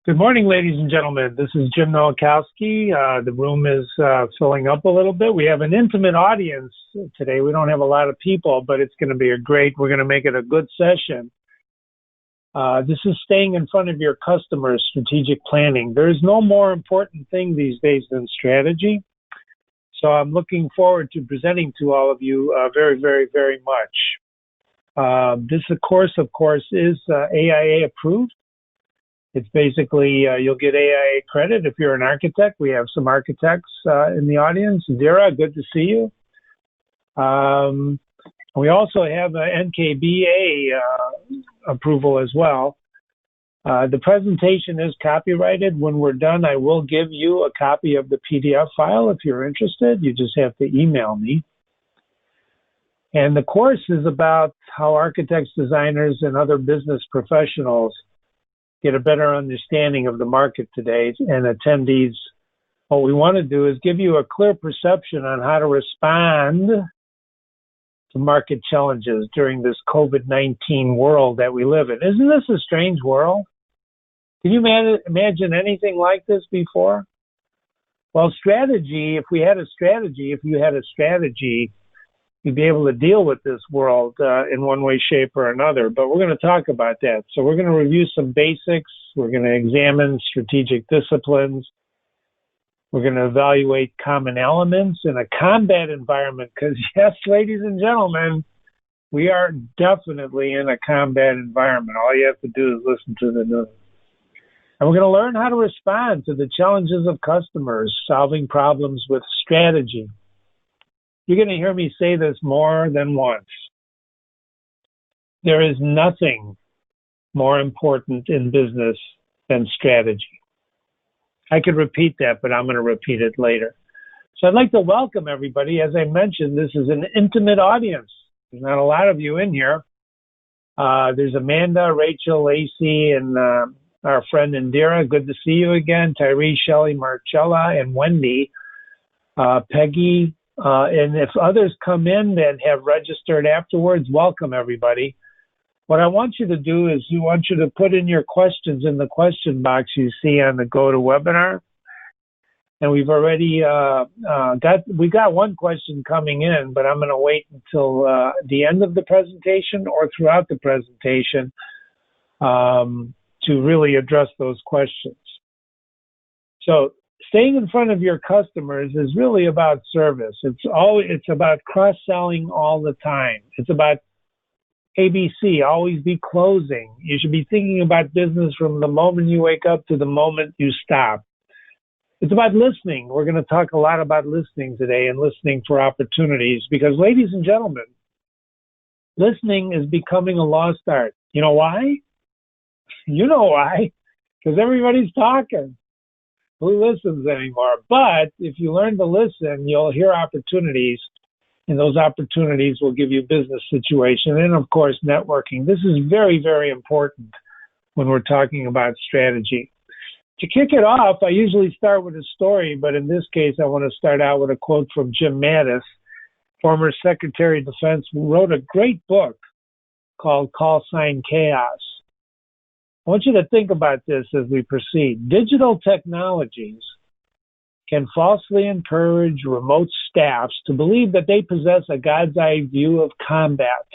Good morning, ladies and gentlemen. This is Jim Nowakowski. The room is filling up a little bit. We have an intimate audience today. We don't have a lot of people, but it's going to be we're going to make it a good session. This is staying in front of your customers, strategic planning. There's no more important thing these days than strategy. So I'm looking forward to presenting to all of you very, very, very much. This course, of course, is AIA approved. It's basically, you'll get AIA credit if you're an architect. We have some architects in the audience. Dira, good to see you. We also have an NKBA approval as well. The presentation is copyrighted. When we're done, I will give you a copy of the PDF file if you're interested. You just have to email me. And the course is about how architects, designers, and other business professionals get a better understanding of the market today. And attendees, what we want to do is give you a clear perception on how to respond to market challenges during this COVID-19 world that we live in. Isn't this a strange world? Can you imagine anything like this before? Well, strategy, if you had a strategy, you'd be able to deal with this world in one way, shape, or another. But we're going to talk about that. So we're going to review some basics. We're going to examine strategic disciplines. We're going to evaluate common elements in a combat environment. Because, yes, ladies and gentlemen, we are definitely in a combat environment. All you have to do is listen to the news. And we're going to learn how to respond to the challenges of customers, solving problems with strategy. You're going to hear me say this more than once. There is nothing more important in business than strategy. I could repeat that, but I'm going to repeat it later. So I'd like to welcome everybody. As I mentioned, this is an intimate audience. There's not a lot of you in here. There's Amanda, Rachel, Lacey, and our friend Indira. Good to see you again. Tyree, Shelley, Marcella, and Wendy. Peggy. And if others come in that have registered afterwards, welcome everybody. What I want you to do is you to put in your questions in the question box you see on the GoToWebinar. And we've already got one question coming in, but I'm going to wait until the end of the presentation or throughout the presentation to really address those questions. So staying in front of your customers is really about service. It's about cross-selling all the time. It's about ABC, always be closing. You should be thinking about business from the moment you wake up to the moment you stop. It's about listening. We're going to talk a lot about listening today and listening for opportunities because, ladies and gentlemen, listening is becoming a lost art. You know why? You know why. Because everybody's talking. Who listens anymore? But if you learn to listen, you'll hear opportunities, and those opportunities will give you business situation and, of course, networking. This is very, very important when we're talking about strategy. To kick it off, I usually start with a story, but in this case, I want to start out with a quote from Jim Mattis, former Secretary of Defense, who wrote a great book called Call Sign Chaos. I want you to think about this as we proceed. Digital technologies can falsely encourage remote staffs to believe that they possess a God's eye view of combat.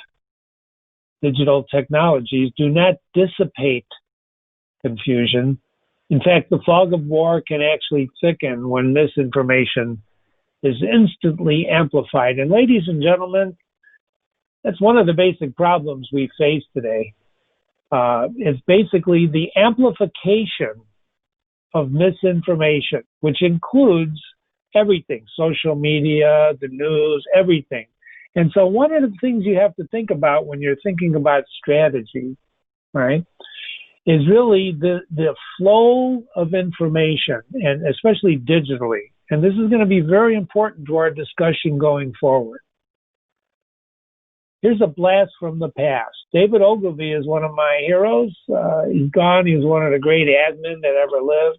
Digital technologies do not dissipate confusion. In fact, the fog of war can actually thicken when misinformation is instantly amplified. And ladies and gentlemen, that's one of the basic problems we face today. It's basically the amplification of misinformation, which includes everything, social media, the news, everything. And so one of the things you have to think about when you're thinking about strategy, right, is really the flow of information, and especially digitally. And this is going to be very important to our discussion going forward. Here's a blast from the past. David Ogilvy is one of my heroes. He's gone. He was one of the great admin that ever lived.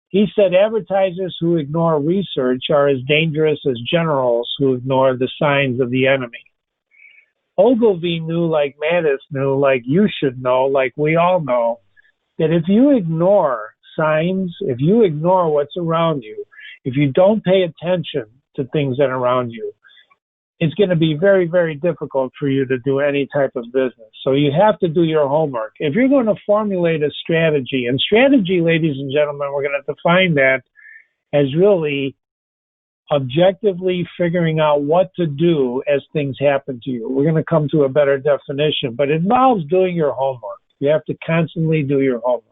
He said advertisers who ignore research are as dangerous as generals who ignore the signs of the enemy. Ogilvy knew, like Mattis knew, like you should know, like we all know, that if you ignore signs, if you ignore what's around you, if you don't pay attention to things that are around you, it's going to be very, very difficult for you to do any type of business. So you have to do your homework. If you're going to formulate a strategy, and strategy, ladies and gentlemen, we're going to define that as really objectively figuring out what to do as things happen to you. We're going to come to a better definition, but it involves doing your homework. You have to constantly do your homework.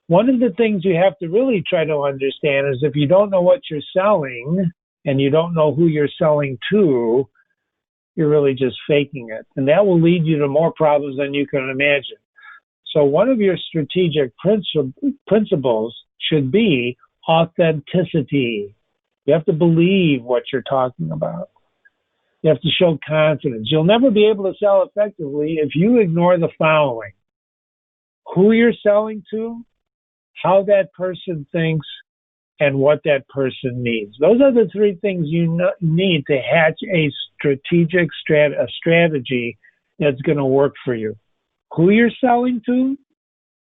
One of the things you have to really try to understand is if you don't know what you're selling and you don't know who you're selling to, you're really just faking it. And that will lead you to more problems than you can imagine. So one of your strategic principles should be authenticity. You have to believe what you're talking about. You have to show confidence. You'll never be able to sell effectively if you ignore the following: who you're selling to, how that person thinks, and what that person needs. Those are the three things you need to hatch a strategic strategy that's going to work for you. Who you're selling to,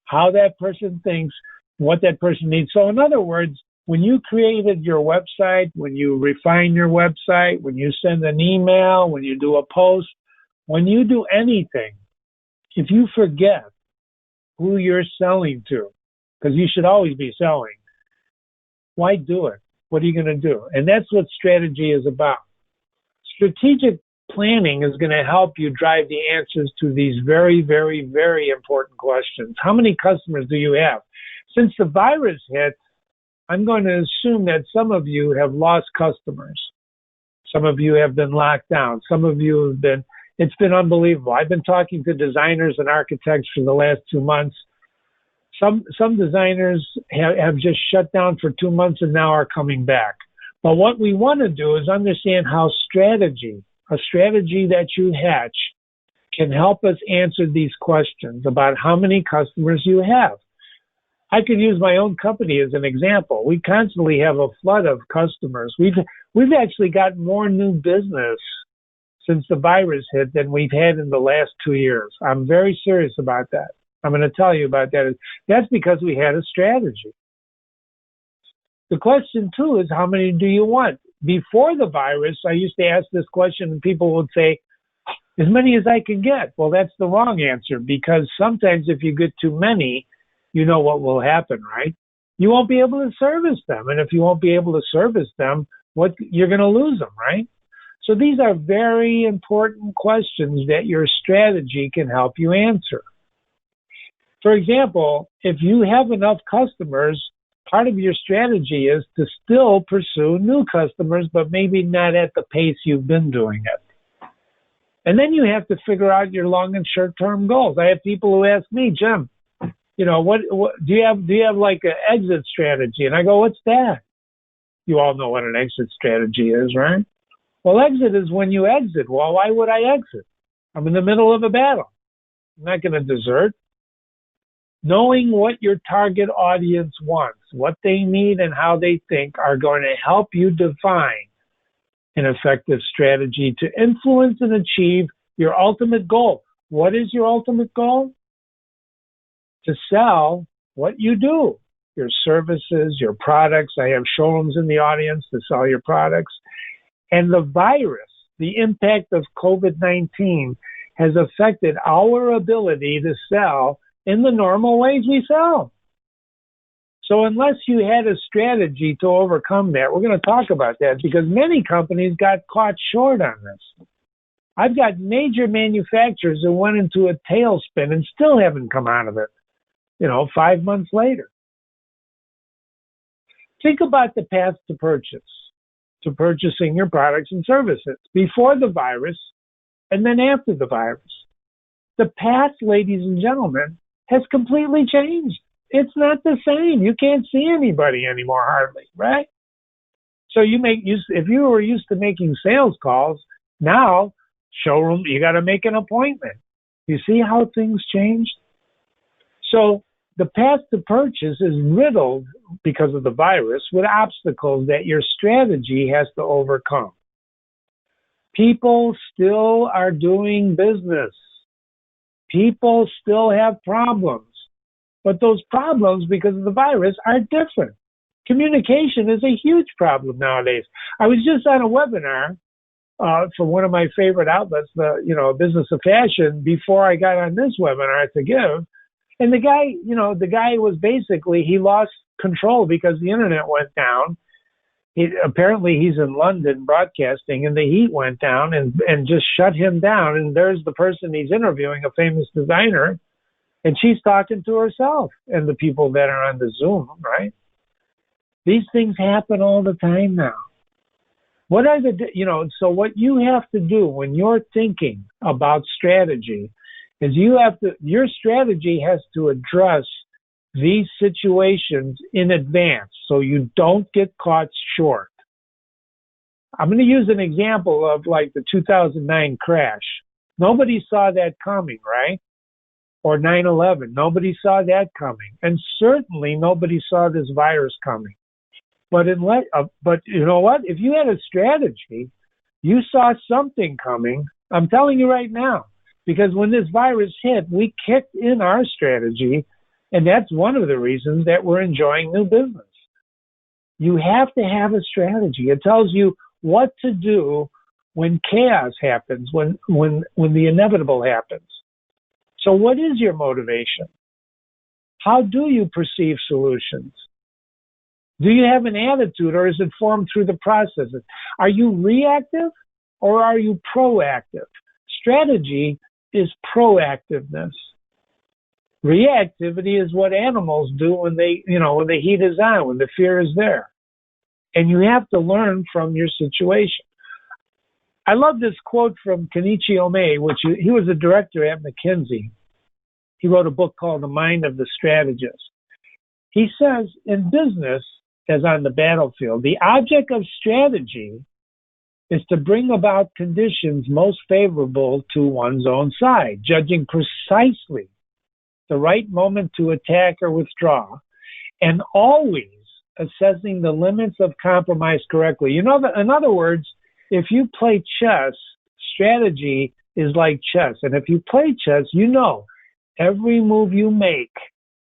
how that person thinks, what that person needs. So in other words, when you created your website, when you refine your website, when you send an email, when you do a post, when you do anything, if you forget who you're selling to, because you should always be selling, why do it? What are you going to do? And that's what strategy is about. Strategic planning is going to help you drive the answers to these very, very, very important questions. How many customers do you have? Since the virus hit, I'm going to assume that some of you have lost customers. Some of you have been locked down. Some of you have been, it's been unbelievable. I've been talking to designers and architects for the last 2 months. Some designers have just shut down for 2 months and now are coming back. But what we want to do is understand how a strategy that you hatch can help us answer these questions about how many customers you have. I could use my own company as an example. We constantly have a flood of customers. We've actually got more new business since the virus hit than we've had in the last 2 years. I'm very serious about that. I'm going to tell you about that. That's because we had a strategy. The question, too, is how many do you want? Before the virus, I used to ask this question and people would say, as many as I can get. Well, that's the wrong answer, because sometimes if you get too many, you know what will happen, right? You won't be able to service them. And if you won't be able to service them, you're going to lose them, right? So these are very important questions that your strategy can help you answer. For example, if you have enough customers, part of your strategy is to still pursue new customers, but maybe not at the pace you've been doing it. And then you have to figure out your long and short-term goals. I have people who ask me, Jim, what do you have like an exit strategy? And I go, what's that? You all know what an exit strategy is, right? Well, exit is when you exit. Well, why would I exit? I'm in the middle of a battle. I'm not going to desert. Knowing what your target audience wants, what they need, and how they think are going to help you define an effective strategy to influence and achieve your ultimate goal. What is your ultimate goal? To sell what you do, your services, your products. I have showrooms in the audience to sell your products. And the virus, the impact of COVID-19 has affected our ability to sell in the normal ways we sell. So unless you had a strategy to overcome that, we're going to talk about that because many companies got caught short on this. I've got major manufacturers that went into a tailspin and still haven't come out of it, 5 months later. Think about the path to purchasing your products and services before the virus and then after the virus. The path, ladies and gentlemen, has completely changed. It's not the same. You can't see anybody anymore, hardly, right? So if you were used to making sales calls, now showroom, you got to make an appointment. You see how things changed? So the path to purchase is riddled because of the virus with obstacles that your strategy has to overcome. People still are doing business. People still have problems. But those problems, because of the virus, are different. Communication is a huge problem nowadays. I was just on a webinar for one of my favorite outlets, the Business of Fashion, before I got on this webinar to give. And the guy was basically, he lost control because the internet went down. Apparently he's in London broadcasting, and the heat went down and just shut him down. And there's the person he's interviewing, a famous designer, and she's talking to herself and the people that are on the Zoom, right? These things happen all the time now. So what you have to do when you're thinking about strategy is your strategy has to address these situations in advance so you don't get caught short. I'm going to use an example of like the 2009 crash. Nobody saw that coming, right? Or 9/11. Nobody saw that coming. And certainly nobody saw this virus coming. But you know what? If you had a strategy, you saw something coming. I'm telling you right now, because when this virus hit, we kicked in our strategy, and that's one of the reasons that we're enjoying new business. You have to have a strategy. It tells you what to do when chaos happens, when the inevitable happens. So what is your motivation? How do you perceive solutions? Do you have an attitude, or is it formed through the processes? Are you reactive or are you proactive? Strategy is proactiveness. Reactivity is what animals do when when the heat is on, when the fear is there. And you have to learn from your situation. I love this quote from Kenichi Ohmae, he was a director at McKinsey. He wrote a book called The Mind of the Strategist. He says, in business, as on the battlefield, the object of strategy is to bring about conditions most favorable to one's own side, judging precisely the right moment to attack or withdraw, and always assessing the limits of compromise correctly. In other words, if you play chess, strategy is like chess. And if you play chess, every move you make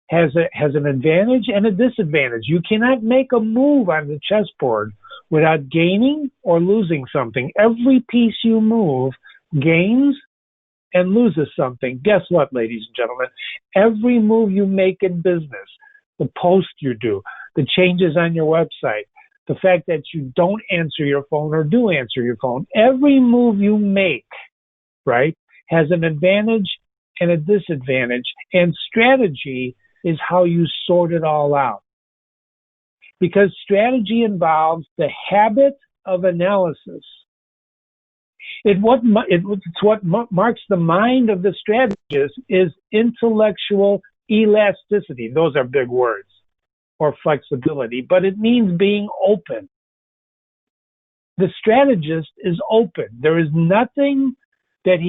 has an advantage and a disadvantage. You cannot make a move on the chessboard without gaining or losing something. Every piece you move gains and loses something. Guess what, ladies and gentlemen? Every move you make in business, the post you do, the changes on your website, the fact that you don't answer your phone or do answer your phone, every move you make, right, has an advantage and a disadvantage. And strategy is how you sort it all out. Because strategy involves the habit of analysis. It's what marks the mind of the strategist is intellectual elasticity. Those are big words. Or flexibility, but it means being open. The strategist is open. There is nothing that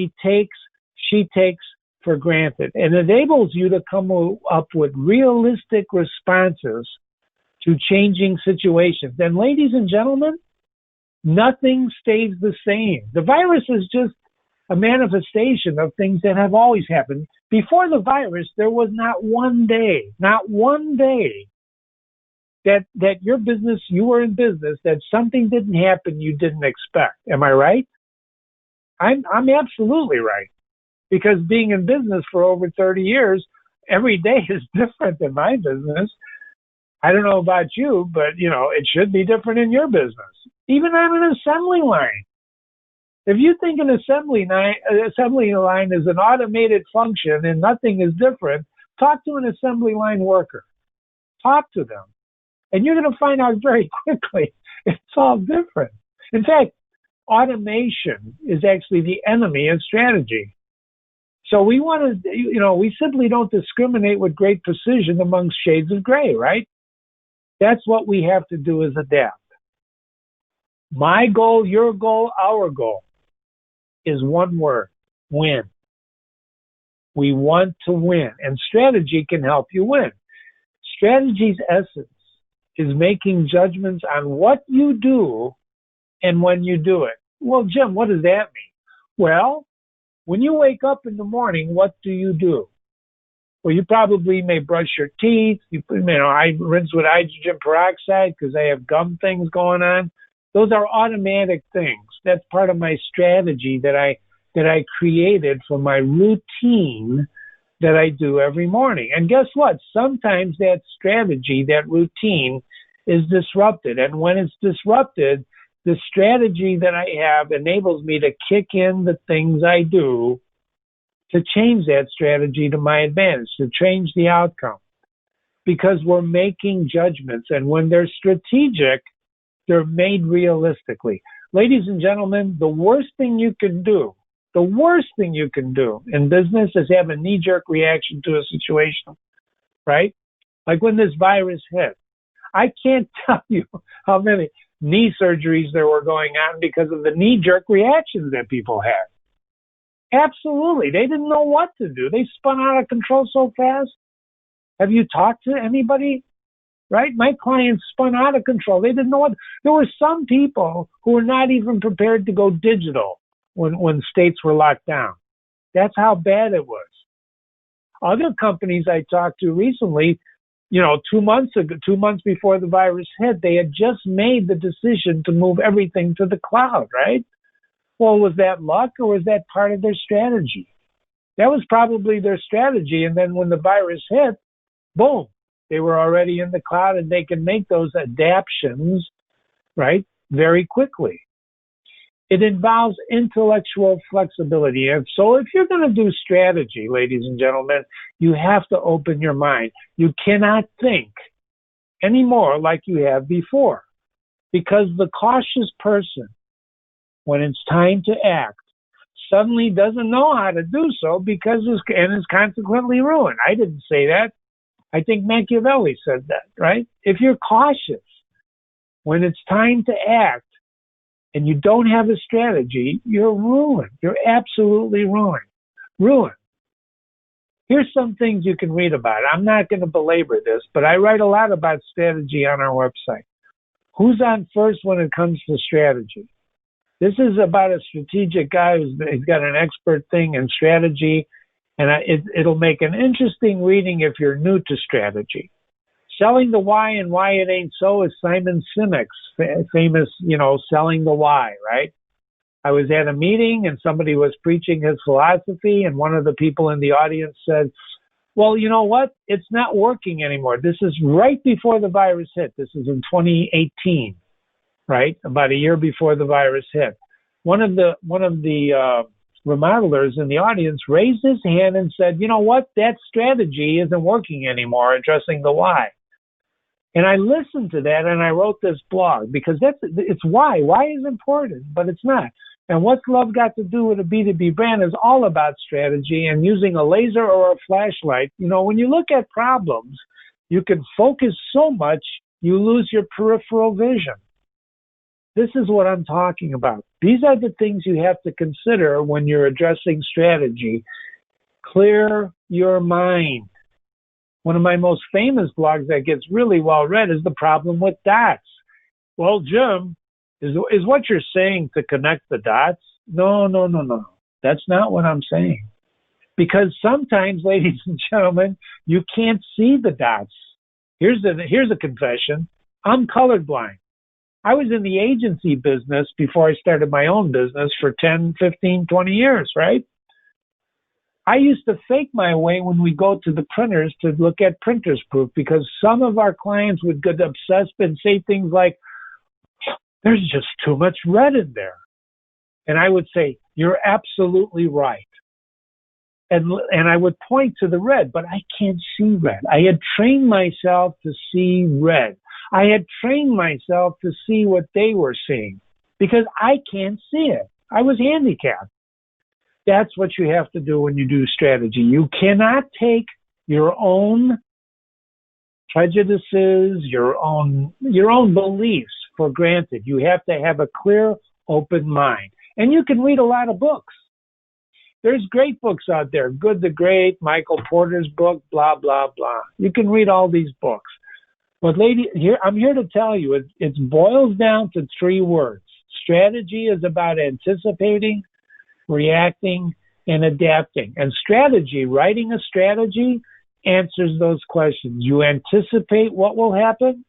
she takes for granted, and enables you to come up with realistic responses to changing situations. And ladies and gentlemen, nothing stays the same. The virus is just a manifestation of things that have always happened. Before the virus, there was not one day that your business, you were in business, that something didn't happen you didn't expect. Am I right? I'm absolutely right. Because being in business for over 30 years, every day is different in my business. I don't know about you, but it should be different in your business. Even on an assembly line. If you think an assembly line is an automated function and nothing is different, talk to an assembly line worker. Talk to them. And you're going to find out very quickly it's all different. In fact, automation is actually the enemy of strategy. So we want to, we simply don't discriminate with great precision amongst shades of gray, right? That's what we have to do is adapt. My goal, your goal, our goal is one word: win. We want to win, and strategy can help you win. Strategy's essence is making judgments on what you do and when you do it. Well, Jim, what does that mean? Well, when you wake up in the morning, what do? Well, you probably may brush your teeth. I rinse with hydrogen peroxide because I have gum things going on. Those are automatic things. That's part of my strategy that I created for my routine that I do every morning. And guess what? Sometimes that strategy, that routine, is disrupted. And when it's disrupted, the strategy that I have enables me to kick in the things I do to change that strategy to my advantage, to change the outcome. Because we're making judgments. And when they're strategic, they're made realistically. Ladies and gentlemen, the worst thing you can do in business is have a knee-jerk reaction to a situation, right? Like when this virus hit. I can't tell you how many knee surgeries there were going on because of the knee-jerk reactions that people had. Absolutely. They didn't know what to do. They spun out of control so fast. Have you talked to anybody? Right? My clients spun out of control. They didn't know what. There were some people who were not even prepared to go digital when states were locked down. That's how bad it was. Other companies I talked to recently, 2 months before the virus hit, they had just made the decision to move everything to the cloud, right? Well, was that luck or was that part of their strategy? That was probably their strategy. And then when the virus hit, boom, they were already in the cloud and they can make those adaptations, right, very quickly. It involves intellectual flexibility. And so if you're going to do strategy, ladies and gentlemen, you have to open your mind. You cannot think anymore like you have before, because the cautious person, when it's time to act, suddenly doesn't know how to do so and is consequently ruined. I didn't say that. I think Machiavelli said that, right? If you're cautious, when it's time to act, and you don't have a strategy, you're ruined. You're absolutely ruined. Ruined. Here's some things you can read about. I'm not going to belabor this, but I write a lot about strategy on our website. Who's on first when it comes to strategy? This is about a strategic guy who's got an expert thing in strategy, and it'll make an interesting reading if you're new to strategy. Selling the Why and Why It Ain't So is Simon Sinek's famous, selling the why, right? I was at a meeting and somebody was preaching his philosophy, and one of the people in the audience said, well, you know what? It's not working anymore. This is right before the virus hit. This is in 2018, right? About a year before the virus hit. One of the remodelers in the audience raised his hand and said, you know what? That strategy isn't working anymore, addressing the why. And I listened to that and I wrote this blog because it's why. Why is important, but it's not. And what's love got to do with a B2B brand is all about strategy and using a laser or a flashlight. When you look at problems, you can focus so much, you lose your peripheral vision. This is what I'm talking about. These are the things you have to consider when you're addressing strategy. Clear your mind. One of my most famous blogs that gets really well read is The Problem with Dots. Well, Jim, is what you're saying to connect the dots? No. That's not what I'm saying. Because sometimes, ladies and gentlemen, you can't see the dots. Here's a confession. I'm colorblind. I was in the agency business before I started my own business for 10, 15, 20 years, right? I used to fake my way when we go to the printers to look at printers proof because some of our clients would get obsessed and say things like, there's just too much red in there. And I would say, you're absolutely right. And I would point to the red, but I can't see red. I had trained myself to see red. I had trained myself to see what they were seeing because I can't see it. I was handicapped. That's what you have to do when you do strategy. You cannot take your own prejudices, your own beliefs for granted. You have to have a clear, open mind. And you can read a lot of books. There's great books out there. Good to Great, Michael Porter's book, blah, blah, blah. You can read all these books. But I'm here to tell you, it boils down to 3 words. Strategy is about anticipating, reacting, and adapting. And strategy, writing a strategy, answers those questions. You anticipate what will happen,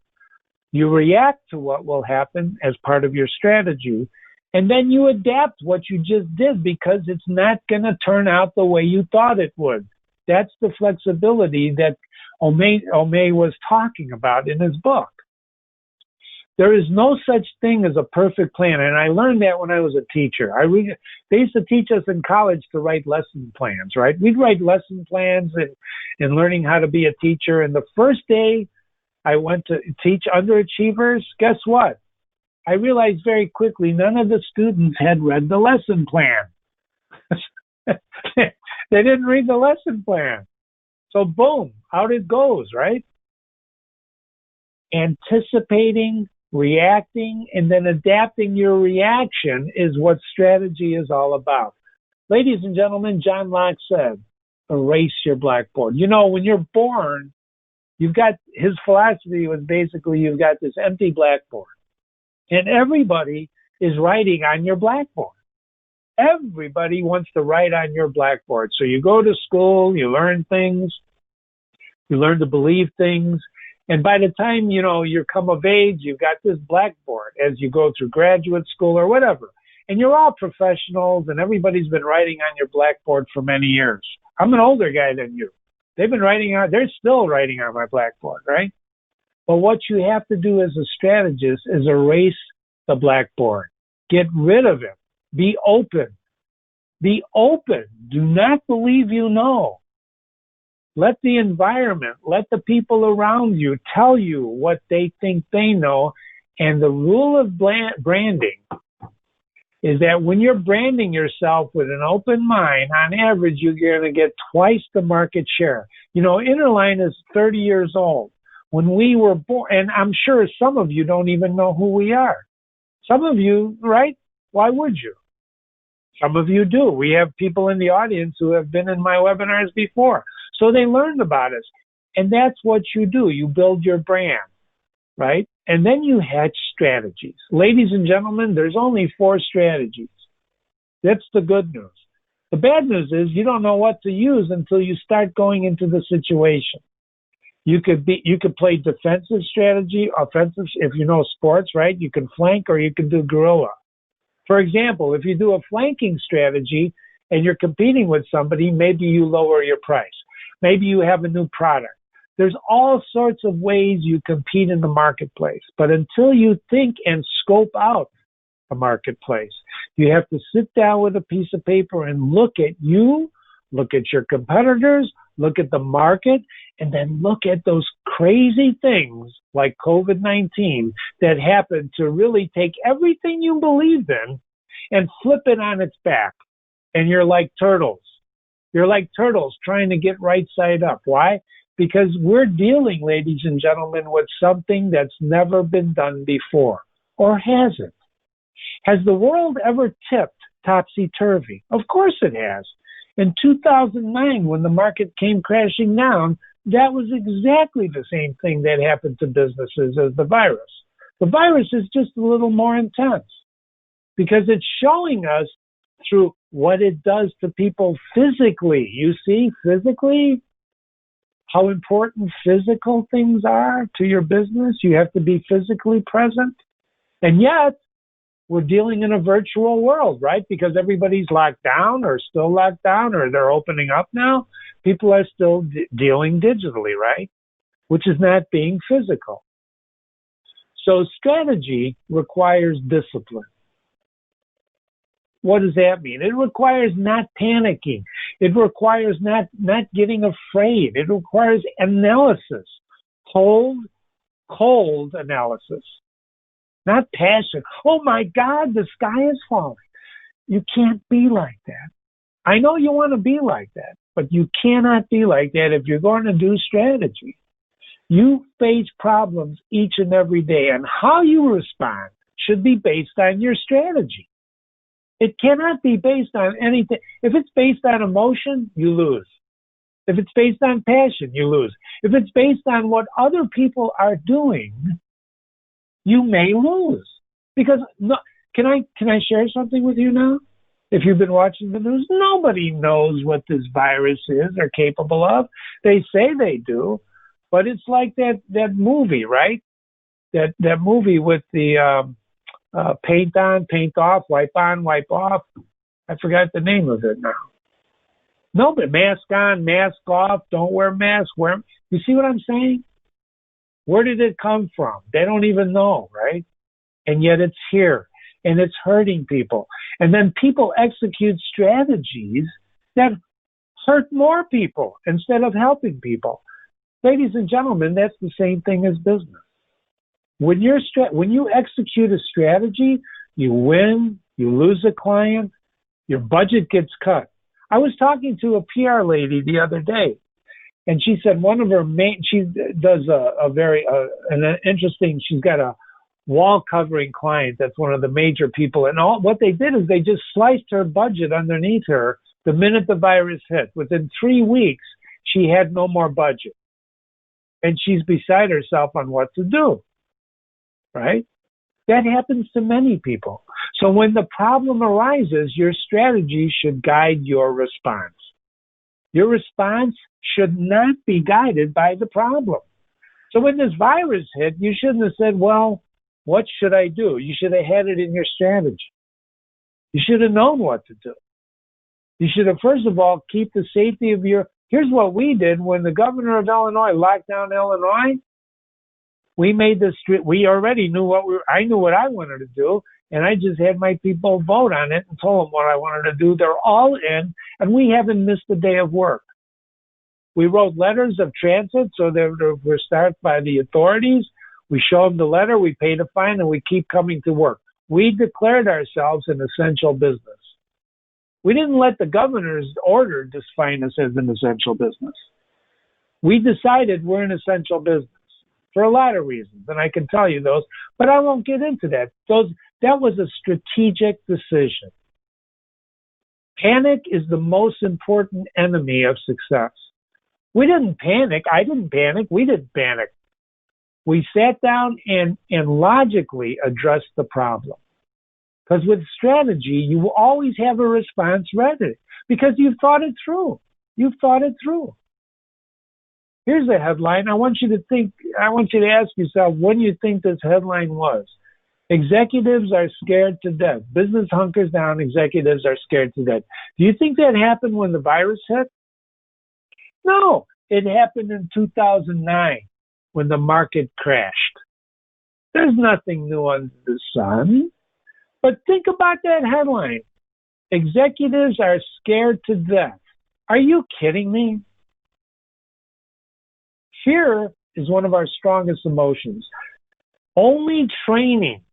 you react to what will happen as part of your strategy, and then you adapt what you just did because it's not going to turn out the way you thought it would. That's the flexibility that Omei was talking about in his book. There is no such thing as a perfect plan, and I learned that when I was a teacher. They used to teach us in college to write lesson plans, right? We'd write lesson plans and learning how to be a teacher, and the first day I went to teach underachievers, guess what? I realized very quickly none of the students had read the lesson plan. They didn't read the lesson plan. So boom, out it goes, right? Anticipating, reacting, and then adapting your reaction is what strategy is all about. Ladies and gentlemen, John Locke said, erase your blackboard. You know, when you're born, his philosophy was basically you've got this empty blackboard. And everybody is writing on your blackboard. Everybody wants to write on your blackboard. So you go to school, you learn things, you learn to believe things. And by the time, you come of age, you've got this blackboard as you go through graduate school or whatever. And you're all professionals and everybody's been writing on your blackboard for many years. I'm an older guy than you. They're still writing on my blackboard, right? But what you have to do as a strategist is erase the blackboard. Get rid of it. Be open. Be open. Do not believe you know. Let the environment, let the people around you tell you what they think they know. And the rule of branding is that when you're branding yourself with an open mind, on average, you're going to get twice the market share. Interline is 30 years old. When we were born, and I'm sure some of you don't even know who we are. Some of you, right? Why would you? Some of you do. We have people in the audience who have been in my webinars before. So they learned about us. And that's what you do. You build your brand, right? And then you hatch strategies. Ladies and gentlemen, there's only 4 strategies. That's the good news. The bad news is you don't know what to use until you start going into the situation. You could play defensive strategy, offensive, if you know sports, right? You can flank or you can do guerrilla. For example, if you do a flanking strategy and you're competing with somebody, maybe you lower your price. Maybe you have a new product. There's all sorts of ways you compete in the marketplace. But until you think and scope out a marketplace, you have to sit down with a piece of paper and look at you, look at your competitors, look at the market, and then look at those crazy things like COVID-19 that happen to really take everything you believed in and flip it on its back. And you're like turtles. You're like turtles trying to get right side up. Why? Because we're dealing, ladies and gentlemen, with something that's never been done before. Or has it? Has the world ever tipped topsy-turvy? Of course it has. In 2009, when the market came crashing down, that was exactly the same thing that happened to businesses as the virus. The virus is just a little more intense because it's showing us through what it does to people physically. You see, physically, how important physical things are to your business. You have to be physically present. And yet, we're dealing in a virtual world, right? Because everybody's locked down or still locked down or they're opening up now. People are still dealing digitally, right? Which is not being physical. So strategy requires discipline. What does that mean? It requires not panicking. It requires not getting afraid. It requires analysis, cold analysis. Not passion. Oh my God, the sky is falling. You can't be like that. I know you want to be like that, but you cannot be like that if you're going to do strategy. You face problems each and every day, and how you respond should be based on your strategy. It cannot be based on anything. If it's based on emotion, you lose. If it's based on passion, you lose. If it's based on what other people are doing, you may lose. Because can I share something with you now? If you've been watching the news, nobody knows what this virus is or capable of. They say they do, but it's like that movie, right? That movie with the paint on, paint off, wipe on, wipe off. I forgot the name of it now. No, but mask on, mask off, don't wear mask, wear. You see what I'm saying? Where did it come from? They don't even know, right? And yet it's here, and it's hurting people. And then people execute strategies that hurt more people instead of helping people. Ladies and gentlemen, that's the same thing as business. When you execute a strategy, you win, you lose a client, your budget gets cut. I was talking to a PR lady the other day, and she said one of her she does an interesting, she's got a wall covering client that's one of the major people. And what they did is they just sliced her budget underneath her the minute the virus hit. Within 3 weeks, she had no more budget. And she's beside herself on what to do, right? That happens to many people. So when the problem arises, your strategy should guide your response. Your response should not be guided by the problem. So when this virus hit, you shouldn't have said, well, what should I do? You should have had it in your strategy. You should have known what to do. You should have, first of all, keep the safety of your... Here's what we did when the governor of Illinois locked down Illinois. We made this... We already knew I knew what I wanted to do, and I just had my people vote on it and told them what I wanted to do. They're all in, and we haven't missed a day of work. We wrote letters of transit so they were started by the authorities. We show them the letter, we pay the fine, and we keep coming to work. We declared ourselves an essential business. We didn't let the governor's order define us as an essential business. We decided we're an essential business for a lot of reasons, and I can tell you those, but I won't get into that. That was a strategic decision. Panic is the most important enemy of success. We didn't panic. I didn't panic. We didn't panic. We sat down and logically addressed the problem. Because with strategy, you will always have a response ready because you've thought it through. You've thought it through. Here's a headline. I want you to ask yourself, what do you think this headline was? Executives are scared to death. Business hunkers down. Executives are scared to death. Do you think that happened when the virus hit? No, it happened in 2009 when the market crashed. There's nothing new under the sun. But think about that headline. Executives are scared to death. Are you kidding me? Fear is one of our strongest emotions. Only training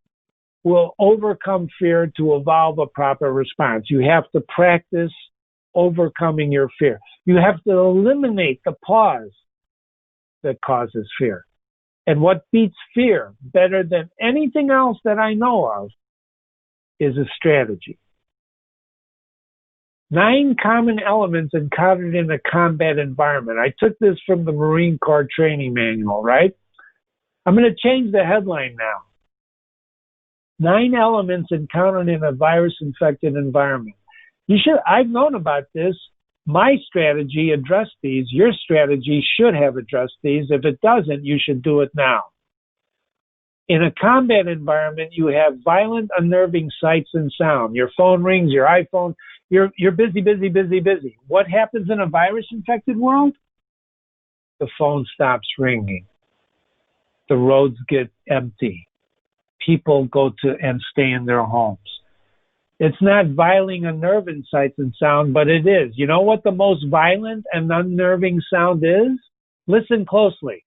will overcome fear to evolve a proper response. You have to practice overcoming your fear. You have to eliminate the pause that causes fear. And what beats fear better than anything else that I know of is a strategy. 9 common elements encountered in a combat environment. I took this from the Marine Corps training manual, right? I'm going to change the headline now. 9 elements encountered in a virus-infected environment. I've known about this. My strategy addressed these. Your strategy should have addressed these. If it doesn't, you should do it now. In a combat environment, you have violent, unnerving sights and sound. Your phone rings, your iPhone, you're busy, busy, busy, busy. What happens in a virus-infected world? The phone stops ringing. The roads get empty. People go to and stay in their homes. It's not violent, unnerving sights and sound, but it is. You know what the most violent and unnerving sound is? Listen closely.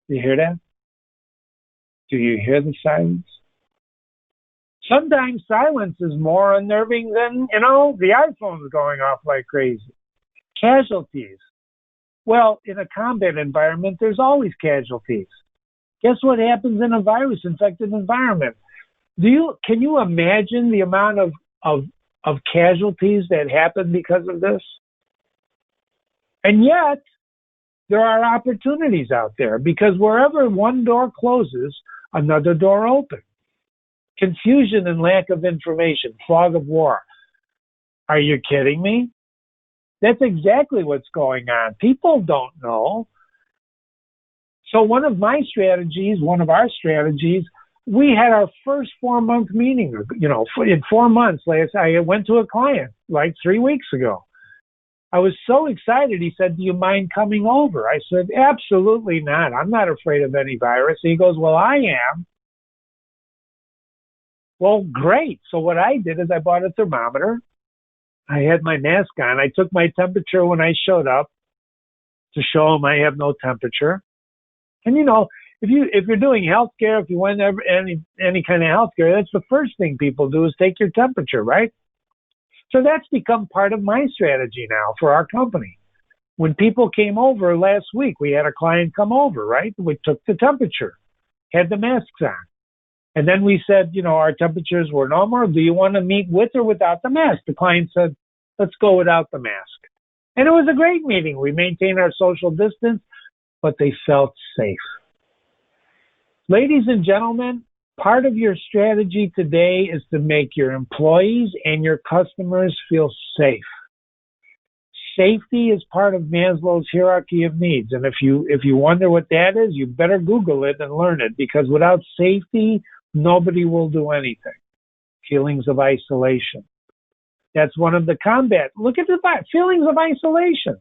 Do you hear that? Do you hear the silence? Sometimes silence is more unnerving than, the iPhone's going off like crazy. Casualties. Well, in a combat environment, there's always casualties. Guess what happens in a virus-infected environment? Can you imagine the amount of casualties that happen because of this? And yet, there are opportunities out there because wherever one door closes, another door opens. Confusion and lack of information, fog of war. Are you kidding me? That's exactly what's going on. People don't know. So one of our strategies, we had our first 4-month meeting, in 4 months. I went to a client like 3 weeks ago. I was so excited. He said, do you mind coming over? I said, absolutely not. I'm not afraid of any virus. He goes, well, I am. Well, great. So what I did is I bought a thermometer. I had my mask on. I took my temperature when I showed up to show him I have no temperature. And if you're doing healthcare, if you want any kind of healthcare, that's the first thing people do is take your temperature, right? So that's become part of my strategy now for our company. When people came over last week, we had a client come over, right? We took the temperature, had the masks on. And then we said, our temperatures were normal. Do you want to meet with or without the mask? The client said, let's go without the mask. And it was a great meeting. We maintained our social distance, but they felt safe. Ladies and gentlemen, part of your strategy today is to make your employees and your customers feel safe. Safety is part of Maslow's hierarchy of needs. And if you wonder what that is, you better Google it and learn it, because without safety, nobody will do anything. Feelings of isolation. That's one of the combat. Look at the feelings of isolation.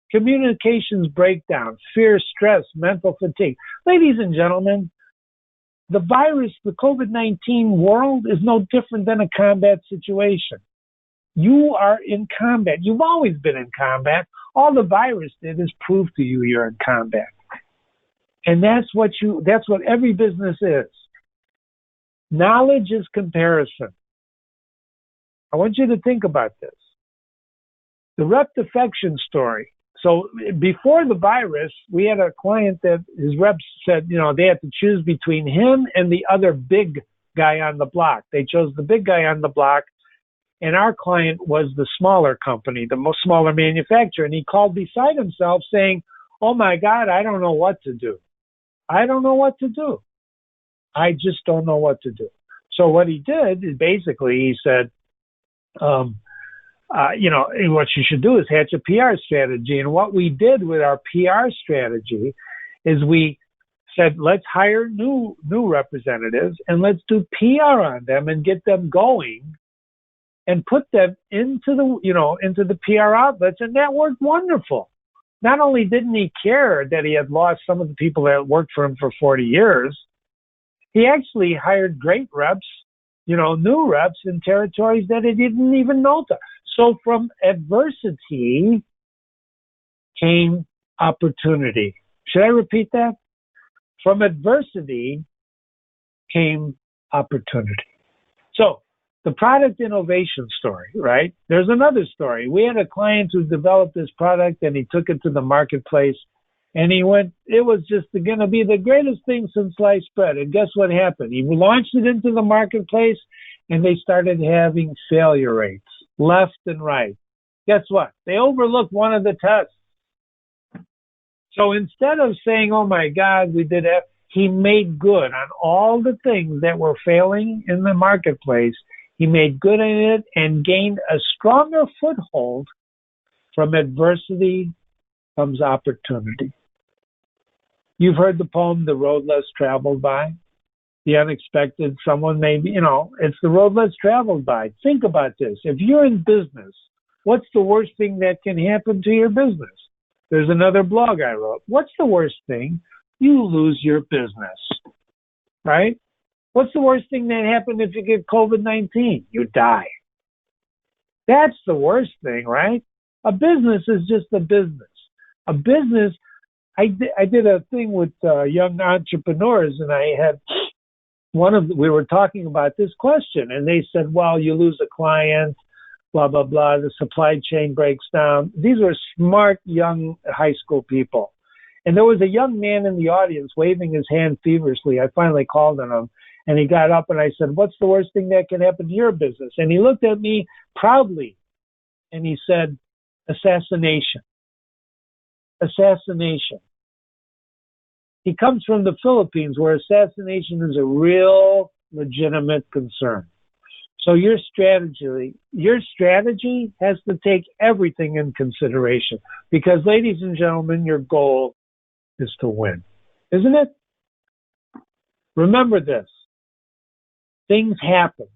Communications breakdown, fear, stress, mental fatigue. Ladies and gentlemen, the virus, the COVID-19 world is no different than a combat situation. You are in combat. You've always been in combat. All the virus did is prove to you you're in combat. And that's what every business is. Knowledge is comparison. I want you to think about this. The rep defection story. So before the virus, we had a client that his reps said, they had to choose between him and the other big guy on the block. They chose the big guy on the block, and our client was the smaller company, the most smaller manufacturer. And he called beside himself saying, oh my God, I don't know what to do. I don't know what to do. I just don't know what to do. So what he did is basically he said, what you should do is hatch a PR strategy. And what we did with our PR strategy is we said, let's hire new representatives and let's do PR on them and get them going and put them into the PR outlets. And that worked wonderful. Not only didn't he care that he had lost some of the people that worked for him for 40 years, he actually hired great reps, new reps in territories that he didn't even know. So from adversity came opportunity. Should I repeat that? From adversity came opportunity. So the product innovation story, right? There's another story. We had a client who developed this product and he took it to the marketplace and it was just going to be the greatest thing since sliced bread. And guess what happened? He launched it into the marketplace and they started having failure rates left and right. Guess what? They overlooked one of the tests. So instead of saying, oh my God, we did it, he made good on all the things that were failing in the marketplace. He made good in it and gained a stronger foothold. From adversity comes opportunity. You've heard the poem, The Road Less Traveled By. The unexpected, someone maybe, it's the road less traveled by. Think about this. If you're in business, what's the worst thing that can happen to your business? There's another blog I wrote. What's the worst thing? You lose your business, right? What's the worst thing that happened if you get COVID-19? You die. That's the worst thing, right? A business is just a business. A business, I did a thing with young entrepreneurs, and I had we were talking about this question, and they said, well, you lose a client, blah, blah, blah, the supply chain breaks down. These were smart, young high school people. And there was a young man in the audience waving his hand feverishly. I finally called on him, and he got up, and I said, what's the worst thing that can happen to your business? And he looked at me proudly, and he said, assassination. Assassination. He comes from the Philippines, where assassination is a real legitimate concern. So your strategy has to take everything in consideration because, ladies and gentlemen, your goal is to win, isn't it? Remember this. Things happen.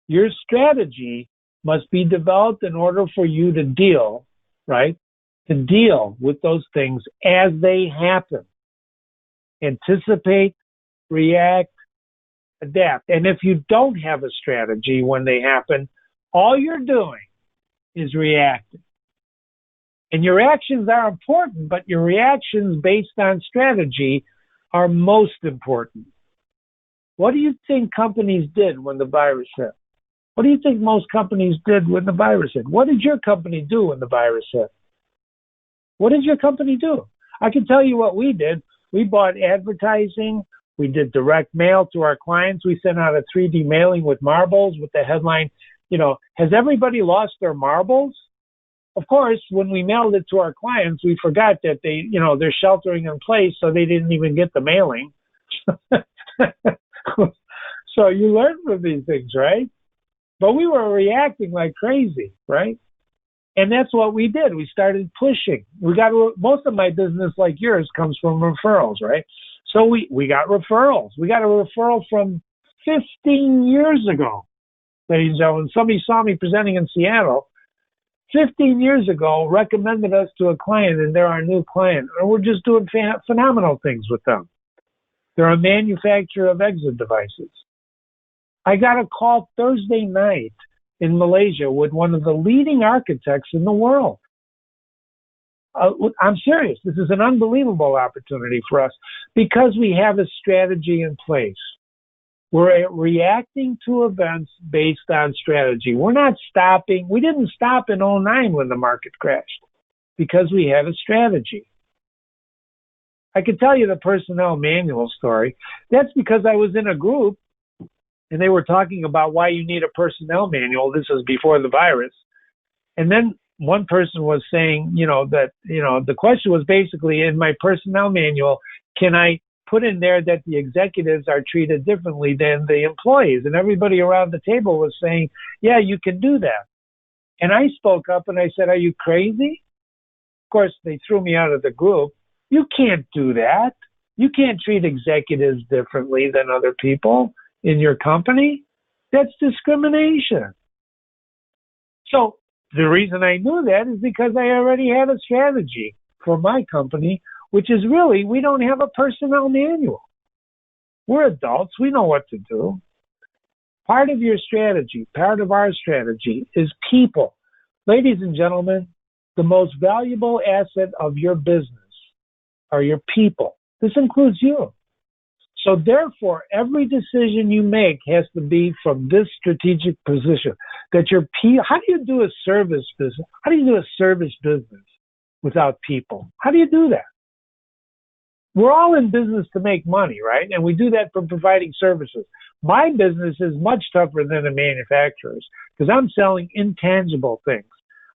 Your strategy must be developed in order for you to deal, right? To deal with those things as they happen. Anticipate, react, adapt. And if you don't have a strategy when they happen, all you're doing is reacting. And your actions are important, but your reactions based on strategy are most important. What do you think companies did when the virus hit? What do you think most companies did when the virus hit? What did your company do when the virus hit? What did your company do? I can tell you what we did. We bought advertising. We did direct mail to our clients. We sent out a 3D mailing with marbles with the headline, has everybody lost their marbles? Of course, when we mailed it to our clients, we forgot that they're sheltering in place, so they didn't even get the mailing. So you learn from these things, right? But we were reacting like crazy, right? And that's what we did. We started pushing. Most of my business, like yours, comes from referrals, right? So we got referrals. We got a referral from 15 years ago, ladies and gentlemen. Somebody saw me presenting in Seattle 15 years ago, recommended us to a client, and they're our new client. And we're just doing phenomenal things with them. They're a manufacturer of exit devices. I got a call Thursday night in Malaysia with one of the leading architects in the world. I'm serious. This is an unbelievable opportunity for us because we have a strategy in place. We're reacting to events based on strategy. We're not stopping. We didn't stop in 2009 when the market crashed because we had a strategy. I could tell you the personnel manual story. That's because I was in a group and they were talking about why you need a personnel manual. This was before the virus. And then one person was saying, the question was basically, in my personnel manual, can I put in there that the executives are treated differently than the employees? And everybody around the table was saying, yeah, you can do that. And I spoke up and I said, are you crazy? Of course, they threw me out of the group. You can't do that. You can't treat executives differently than other people in your company. That's discrimination. So the reason I knew that is because I already had a strategy for my company, which is really, we don't have a personnel manual. We're adults. We know what to do. Part of your strategy, part of our strategy is people. Ladies and gentlemen, the most valuable asset of your business are your people. This includes you. So therefore, every decision you make has to be from this strategic position. That your how do you do a service business? How do you do a service business without people? How do you do that? We're all in business to make money, right? And we do that for providing services. My business is much tougher than a manufacturer's because I'm selling intangible things.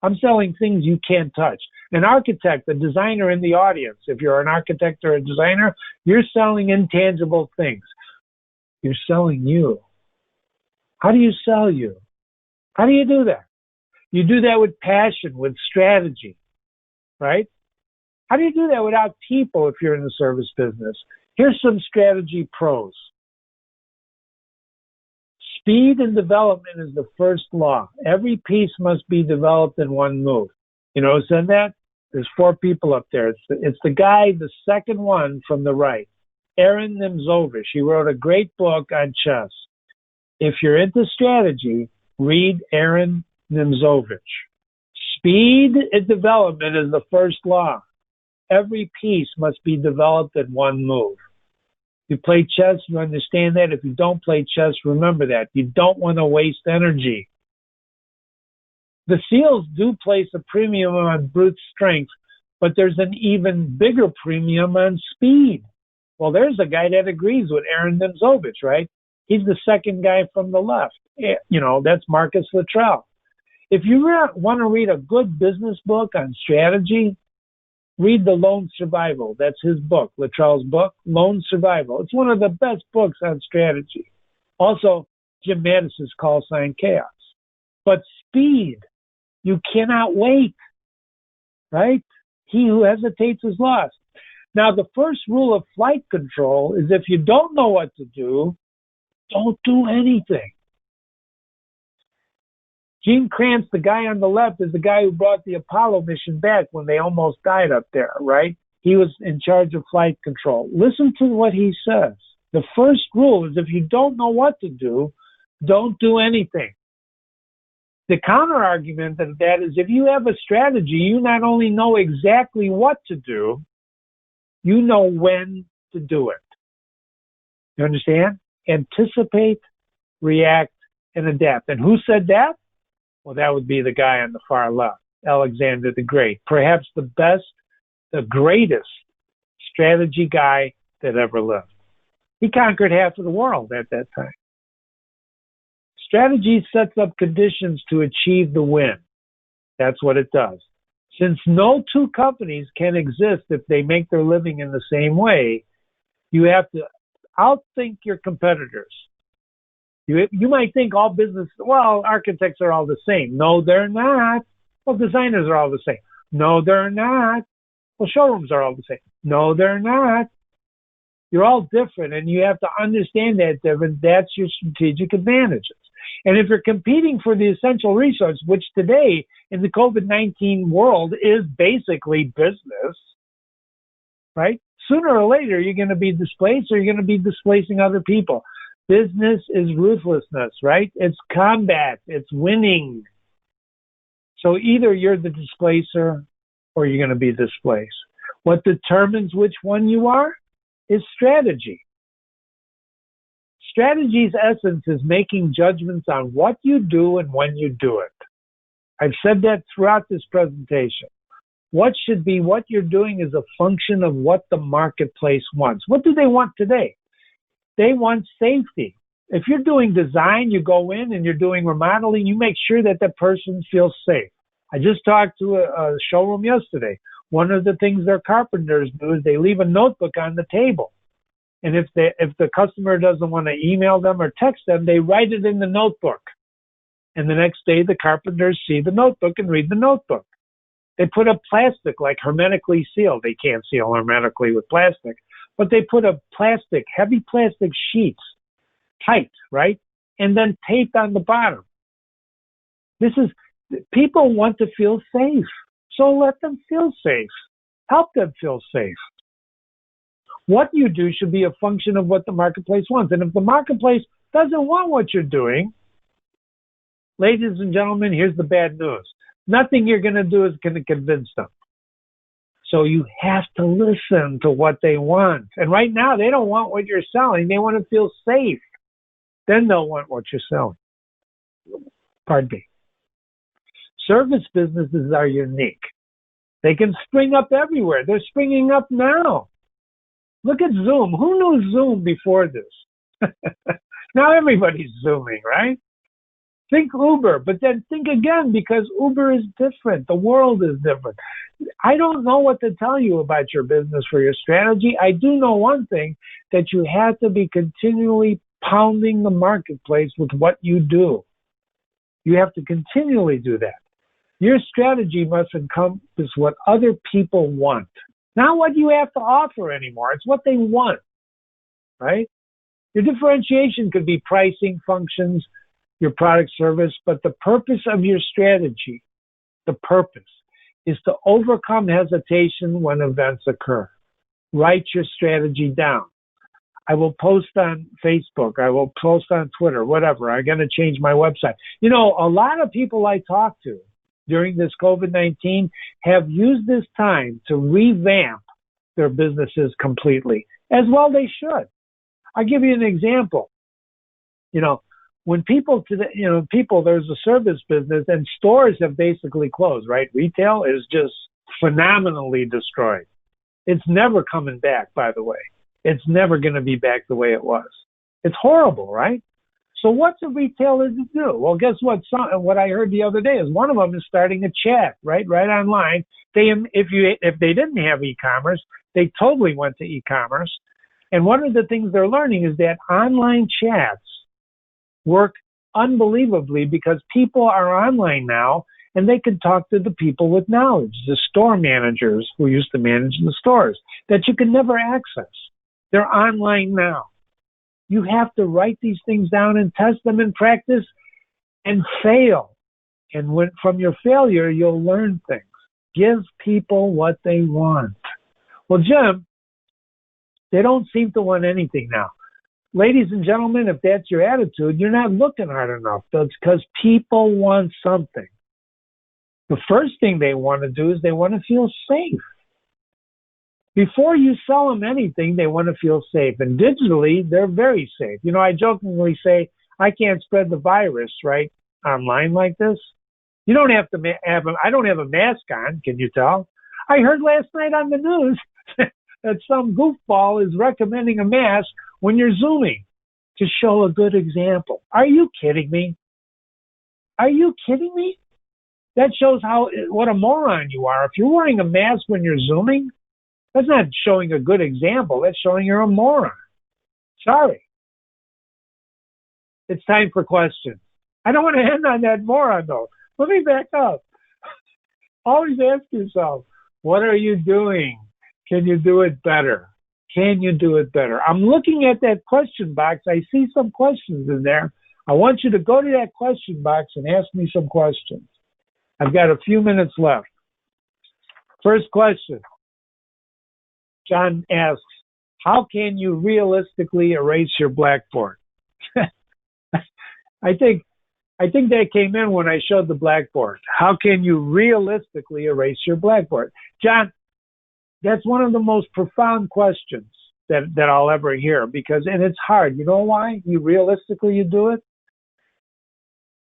I'm selling things you can't touch. An architect, a designer in the audience, if you're an architect or a designer, you're selling intangible things. You're selling you. How do you sell you? How do you do that? You do that with passion, with strategy, right? How do you do that without people if you're in the service business? Here's some strategy pros. Speed and development is the first law. Every piece must be developed in one move. You know who said that? There's 4 people up there. It's the guy, the second one from the right, Aaron Nimzovich. He wrote a great book on chess. If you're into strategy, read Aaron Nimzovich. Speed and development is the first law. Every piece must be developed in one move. You play chess, you understand that. If you don't play chess, remember that. You don't want to waste energy. The SEALs do place a premium on brute strength, but there's an even bigger premium on speed. Well, there's a guy that agrees with Aaron Nimzovich, right? He's the second guy from the left. That's Marcus Luttrell. If you want to read a good business book on strategy, read The Lone Survival. That's his book, Luttrell's book, Lone Survival. It's one of the best books on strategy. Also, Jim Mattis's call sign chaos. But speed, you cannot wait, right? He who hesitates is lost. Now, the first rule of flight control is if you don't know what to do, don't do anything. Gene Kranz, the guy on the left, is the guy who brought the Apollo mission back when they almost died up there, right? He was in charge of flight control. Listen to what he says. The first rule is if you don't know what to do, don't do anything. The counter argument to that is if you have a strategy, you not only know exactly what to do, you know when to do it. You understand? Anticipate, react, and adapt. And who said that? Well, that would be the guy on the far left, Alexander the Great. Perhaps the best, the greatest strategy guy that ever lived. He conquered half of the world at that time. Strategy sets up conditions to achieve the win. That's what it does. Since no two companies can exist if they make their living in the same way, you have to outthink your competitors. You might think all business, well, architects are all the same. No, they're not. Well, designers are all the same. No, they're not. Well, showrooms are all the same. No, they're not. You're all different, and you have to understand that different. That's your strategic advantages. And if you're competing for the essential resource, which today in the COVID-19 world is basically business, right? Sooner or later, you're going to be displaced or you're going to be displacing other people. Business is ruthlessness, right? It's combat. It's winning. So either you're the displacer or you're going to be displaced. What determines which one you are is strategy. Strategy's essence is making judgments on what you do and when you do it. I've said that throughout this presentation. What you're doing is a function of what the marketplace wants. What do they want today? They want safety. If you're doing design, you go in and you're doing remodeling, you make sure that the person feels safe. I just talked to a showroom yesterday. One of the things their carpenters do is they leave a notebook on the table. And if the customer doesn't want to email them or text them, they write it in the notebook. And the next day, the carpenters see the notebook and read the notebook. They put a plastic, like hermetically sealed. They can't seal hermetically with plastic. But they put a heavy plastic sheets, tight, right? And then taped on the bottom. People want to feel safe. So let them feel safe. Help them feel safe. What you do should be a function of what the marketplace wants. And if the marketplace doesn't want what you're doing, ladies and gentlemen, here's the bad news. Nothing you're going to do is going to convince them. So you have to listen to what they want. And right now, they don't want what you're selling. They want to feel safe. Then they'll want what you're selling. Pardon me. Service businesses are unique. They can spring up everywhere. They're springing up now. Look at Zoom. Who knew Zoom before this? Now everybody's Zooming, right? Think Uber, but then think again, because Uber is different. The world is different. I don't know what to tell you about your business for your strategy. I do know one thing, that you have to be continually pounding the marketplace with what you do. You have to continually do that. Your strategy must encompass what other people want. Not what you have to offer anymore. It's what they want, right? Your differentiation could be pricing, functions, your product service, but the purpose of your strategy, the purpose, is to overcome hesitation when events occur. Write your strategy down. I will post on Facebook. I will post on Twitter, whatever. I'm going to change my website. You know, a lot of people I talk to during this COVID-19 have used this time to revamp their businesses completely, as well they should. I'll give you an example. You know, when people there's a service business and stores have basically closed, right? Retail is just phenomenally destroyed. It's never coming back, by the way. It's never going to be back the way it was. It's horrible, right? So what's a retailer to do? Well, guess what? What I heard the other day is one of them is starting a chat, right online. If they didn't have e-commerce, they totally went to e-commerce. And one of the things they're learning is that online chats work unbelievably because people are online now and they can talk to the people with knowledge, the store managers who used to manage the stores that you can never access. They're online now. You have to write these things down and test them in practice and fail. And from your failure, you'll learn things. Give people what they want. Well, Jim, they don't seem to want anything now. Ladies and gentlemen, if that's your attitude, you're not looking hard enough. That's because people want something. The first thing they want to do is they want to feel safe. Before you sell them anything, they want to feel safe. And digitally, they're very safe. You know, I jokingly say, I can't spread the virus, right, online like this. You don't have to I don't have a mask on, can you tell? I heard last night on the news that some goofball is recommending a mask when you're Zooming to show a good example. Are you kidding me? Are you kidding me? That shows what a moron you are. If you're wearing a mask when you're Zooming, that's not showing a good example. That's showing you're a moron. Sorry. It's time for questions. I don't want to end on that moron, though. Let me back up. Always ask yourself, what are you doing? Can you do it better? Can you do it better? I'm looking at that question box. I see some questions in there. I want you to go to that question box and ask me some questions. I've got a few minutes left. First question. John asks, how can you realistically erase your blackboard? I think that came in when I showed the blackboard. How can you realistically erase your blackboard? John, that's one of the most profound questions that I'll ever hear and it's hard. You know why? You do it?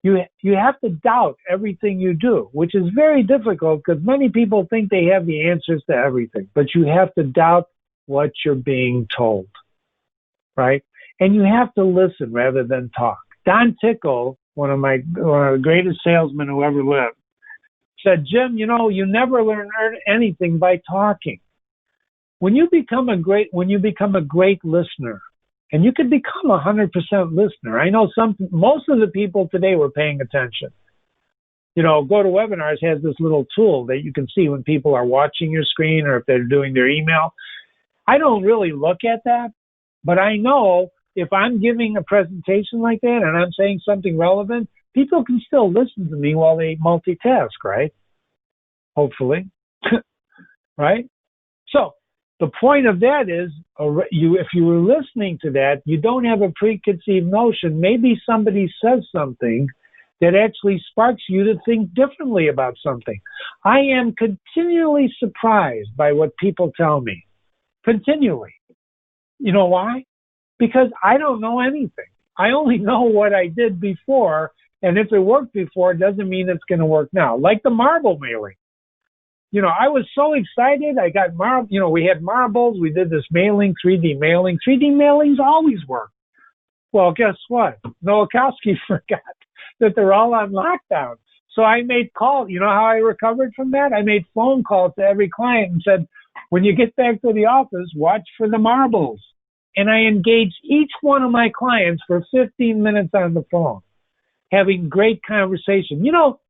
You have to doubt everything you do, which is very difficult because many people think they have the answers to everything, but you have to doubt what you're being told, right? And you have to listen rather than talk. Don Tickle, one of the greatest salesmen who ever lived, said, Jim, you know, you never learn anything by talking. When you become a great listener, and you can become 100% listener. I know most of the people today were paying attention. You know, GoToWebinars has this little tool that you can see when people are watching your screen or if they're doing their email. I don't really look at that, but I know if I'm giving a presentation like that and I'm saying something relevant, people can still listen to me while they multitask, right? Hopefully, right? So the point of that is, if you were listening to that, you don't have a preconceived notion. Maybe somebody says something that actually sparks you to think differently about something. I am continually surprised by what people tell me. Continually. You know why? Because I don't know anything. I only know what I did before, and if it worked before, it doesn't mean it's going to work now. Like the marble mailing. You know, I was so excited. I got marble. You know, we had marbles. We did this mailing, 3D mailing. 3D mailings always work. Well, guess what? Nowakowski forgot that they're all on lockdown. So I made calls. You know how I recovered from that? I made phone calls to every client and said, when you get back to the office, watch for the marbles. And I engaged each one of my clients for 15 minutes on the phone, having great conversation. You know,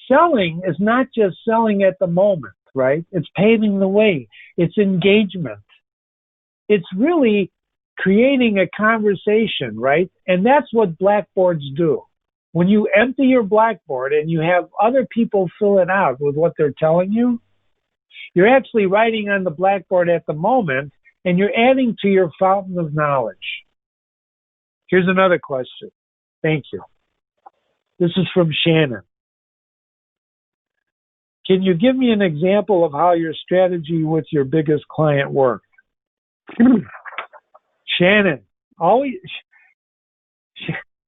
selling is not just selling at the moment, right? It's paving the way. It's engagement. It's really creating a conversation, right? And that's what blackboards do. When you empty your blackboard and you have other people fill it out with what they're telling you, you're actually writing on the blackboard at the moment, and you're adding to your fountain of knowledge. Here's another question. Thank you. This is from Shannon. Can you give me an example of how your strategy with your biggest client worked? Shannon,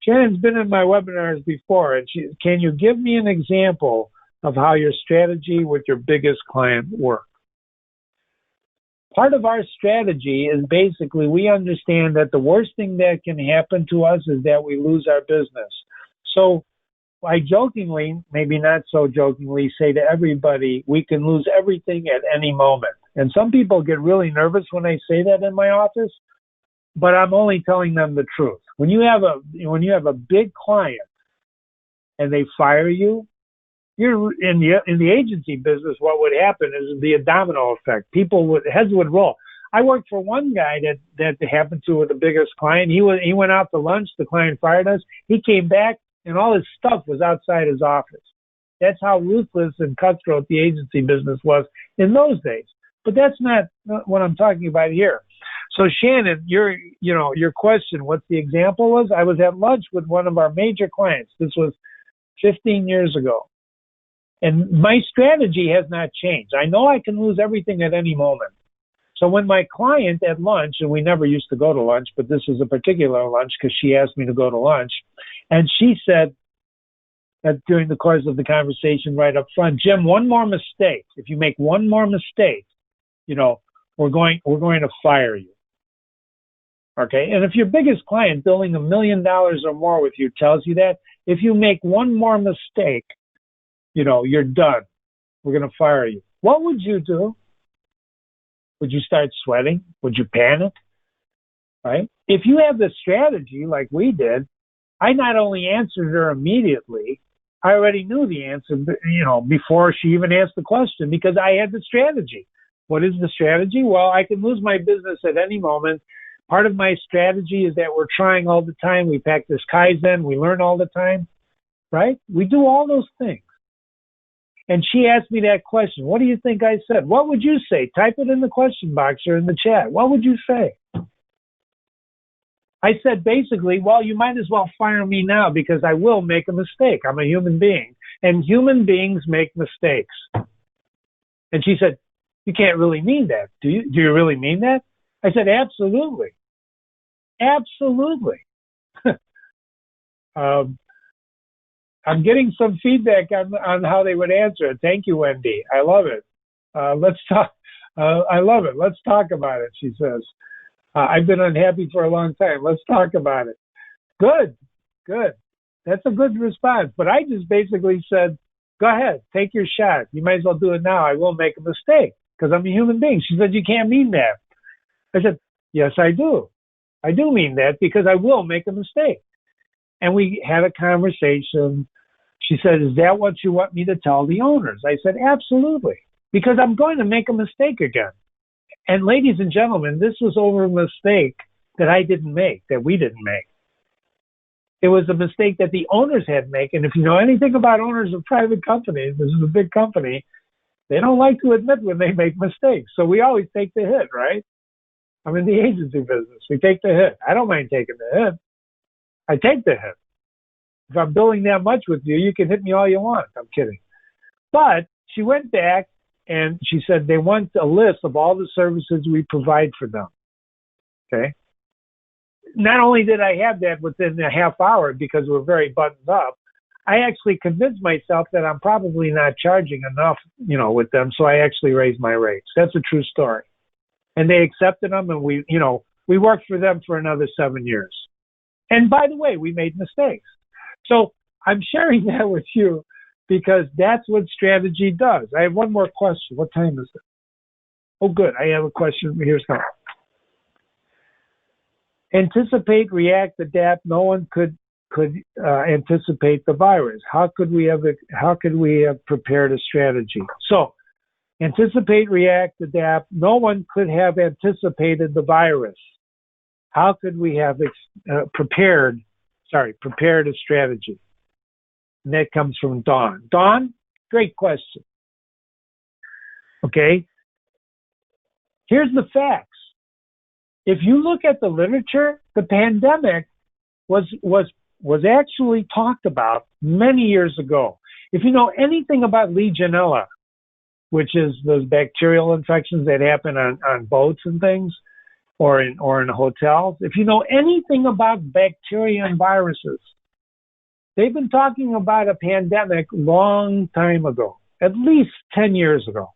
Shannon's been in my webinars before, and can you give me an example of how your strategy with your biggest client worked? Part of our strategy is basically we understand that the worst thing that can happen to us is that we lose our business. So I jokingly, maybe not so jokingly, say to everybody, we can lose everything at any moment. And some people get really nervous when I say that in my office. but I'm only telling them the truth. When you have a big client and they fire you, you're in the agency business. What would happen is the domino effect. Heads would roll. I worked for one guy that happened to with the biggest client. He went out to lunch. The client fired us. He came back and all his stuff was outside his office. That's how ruthless and cutthroat the agency business was in those days. But that's not what I'm talking about here. So Shannon, your question, what the example was, I was at lunch with one of our major clients. This was 15 years ago. And my strategy has not changed. I know I can lose everything at any moment. So when my client at lunch, and we never used to go to lunch, but this was a particular lunch because she asked me to go to lunch, and she said that during the course of the conversation right up front, Jim, one more mistake. If you make one more mistake, we're going to fire you. Okay? And if your biggest client billing $1 million or more with you tells you that, if you make one more mistake, you're done. We're going to fire you. What would you do? Would you start sweating? Would you panic? Right? If you have the strategy like we did, I not only answered her immediately, I already knew the answer, before she even asked the question because I had the strategy. What is the strategy? Well, I can lose my business at any moment. Part of my strategy is that we're trying all the time. We practice Kaizen. We learn all the time, right? We do all those things. And she asked me that question. What do you think I said? What would you say? Type it in the question box or in the chat. What would you say? I said basically, well, you might as well fire me now because I will make a mistake. I'm a human being. And human beings make mistakes. And she said, you can't really mean that. Do you really mean that? I said, absolutely. Absolutely. I'm getting some feedback on how they would answer it. Thank you, Wendy. I love it. Let's talk. I love it. Let's talk about it, she says. I've been unhappy for a long time. Let's talk about it. Good. That's a good response. But I just basically said, go ahead, take your shot. You might as well do it now. I will make a mistake because I'm a human being. She said, you can't mean that. I said, yes, I do. I do mean that because I will make a mistake. And we had a conversation. She said, is that what you want me to tell the owners? I said, absolutely, because I'm going to make a mistake again. And ladies and gentlemen, this was over a mistake that I didn't make, that we didn't make. It was a mistake that the owners had made. And if you know anything about owners of private companies, this is a big company, they don't like to admit when they make mistakes. So we always take the hit, right? I'm in the agency business. We take the hit. I don't mind taking the hit. I take the hit. If I'm billing that much with you, you can hit me all you want. I'm kidding. But she went back and she said they want a list of all the services we provide for them. Okay. Not only did I have that within a half hour because we're very buttoned up, I actually convinced myself that I'm probably not charging enough, with them. So I actually raised my rates. That's a true story. And they accepted them, and we worked for them for another 7 years. And by the way, we made mistakes. So I'm sharing that with you because that's what strategy does. I have one more question. What time is it? Oh, good. I have a question. Here's one. Anticipate, react, adapt. No one could anticipate the virus. How could we have prepared a strategy? So anticipate, react, adapt. No one could have anticipated the virus. How could we have prepared a strategy? And that comes from Dawn. Dawn, great question. Okay. Here's the facts. If you look at the literature, the pandemic was actually talked about many years ago. If you know anything about Legionella, which is those bacterial infections that happen on boats and things, or in hotels, if you know anything about bacteria and viruses, they've been talking about a pandemic long time ago, at least 10 years ago.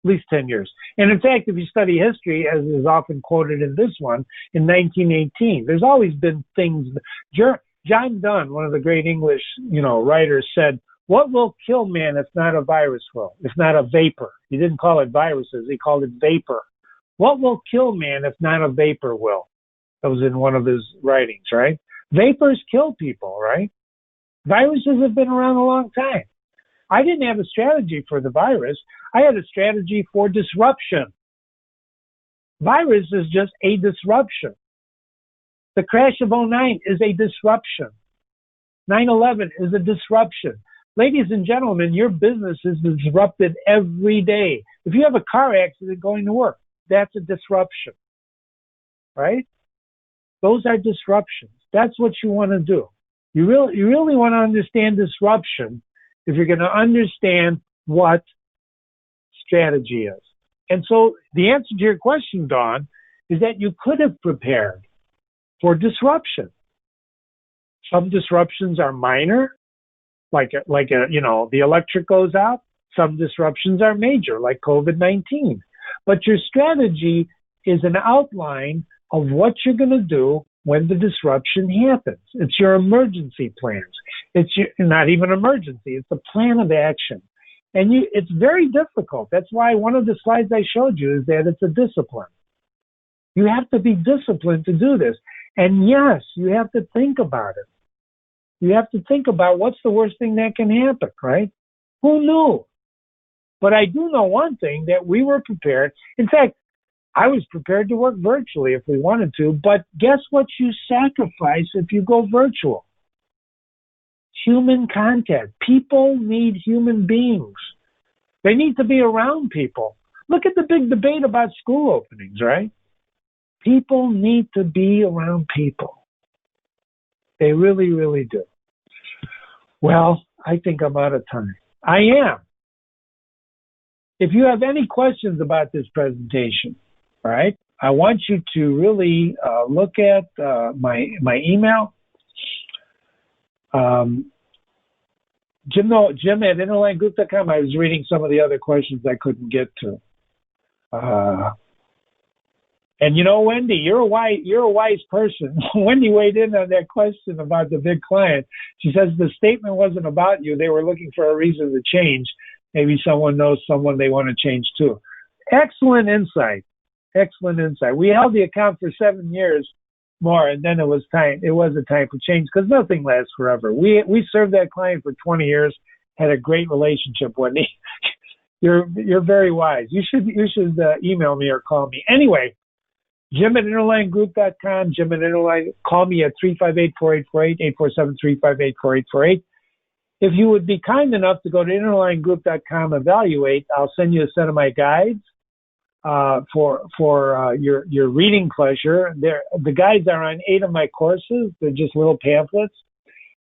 At least 10 years. And in fact, if you study history, as is often quoted in this one, in 1918, there's always been things. John Donne, one of the great English, writers, said, "What will kill man if not a virus will? If not a vapor?" He didn't call it viruses; he called it vapor. What will kill man if not a vapor will? That was in one of his writings, right? Vapors kill people, right? Viruses have been around a long time. I didn't have a strategy for the virus. I had a strategy for disruption. Virus is just a disruption. The crash of '09 is a disruption. 9/11 is a disruption. Ladies and gentlemen, your business is disrupted every day. If you have a car accident going to work, that's a disruption, right? Those are disruptions. That's what you want to do. You really want to understand disruption if you're going to understand what strategy is. And so the answer to your question, Dawn, is that you could have prepared for disruption. Some disruptions are minor, like the electric goes out. Some disruptions are major, like COVID-19. But your strategy is an outline of what you're going to do when the disruption happens. It's your emergency plans. It's not even emergency. It's a plan of action. And it's very difficult. That's why one of the slides I showed you is that it's a discipline. You have to be disciplined to do this. And yes, you have to think about it. You have to think about what's the worst thing that can happen, right? Who knew? But I do know one thing, that we were prepared. In fact, I was prepared to work virtually if we wanted to, but guess what you sacrifice if you go virtual? Human contact. People need human beings. They need to be around people. Look at the big debate about school openings, right? People need to be around people. They really, really do. Well, I think I'm out of time. I am. If you have any questions about this presentation, all right, I want you to really look at my email. Jim at interlinegroup.com. I was reading some of the other questions I couldn't get to. And you know, Wendy, you're a wise person. Wendy weighed in on that question about the big client. She says the statement wasn't about you. They were looking for a reason to change. Maybe someone knows someone they want to change too. Excellent insight. Excellent insight. We held the account for 7 years more, and then it was time. It was a time for change because nothing lasts forever. We served that client for 20 years. Had a great relationship, Wendy. You're very wise. You should email me or call me. Anyway. Jim at interlinegroup.com. Jim at Interline. Call me at 358-4848, 847-358-4848. If you would be kind enough to go to interlinegroup.com, evaluate, I'll send you a set of my guides for your reading pleasure. The guides are on 8 of my courses. They're just little pamphlets.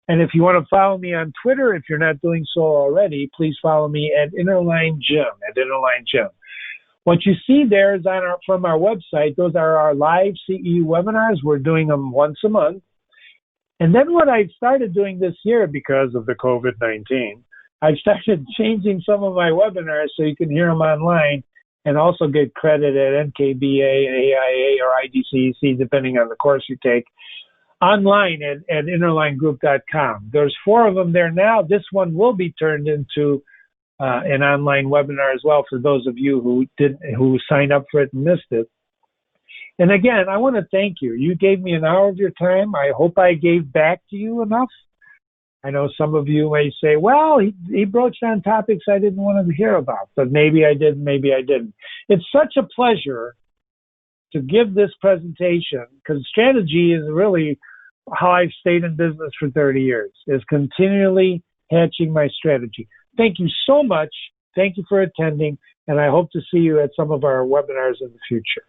And if you want to follow me on Twitter, if you're not doing so already, please follow me at Interline Jim. What you see there is from our website. Those are our live CEU webinars. We're doing them once a month. And then what I've started doing this year because of the COVID-19, I've started changing some of my webinars so you can hear them online and also get credit at NKBA, AIA, or IDCEC, depending on the course you take, online at interlinegroup.com. There's 4 of them there now. This one will be turned into an online webinar as well for those of you who signed up for it and missed it. And again, I want to thank you. You gave me an hour of your time. I hope I gave back to you enough. I know some of you may say, well, he broached on topics I didn't want to hear about, but maybe I did, maybe I didn't. It's such a pleasure to give this presentation because strategy is really how I've stayed in business for 30 years, is continually hatching my strategy. Thank you so much. Thank you for attending, and I hope to see you at some of our webinars in the future.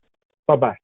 Bye-bye.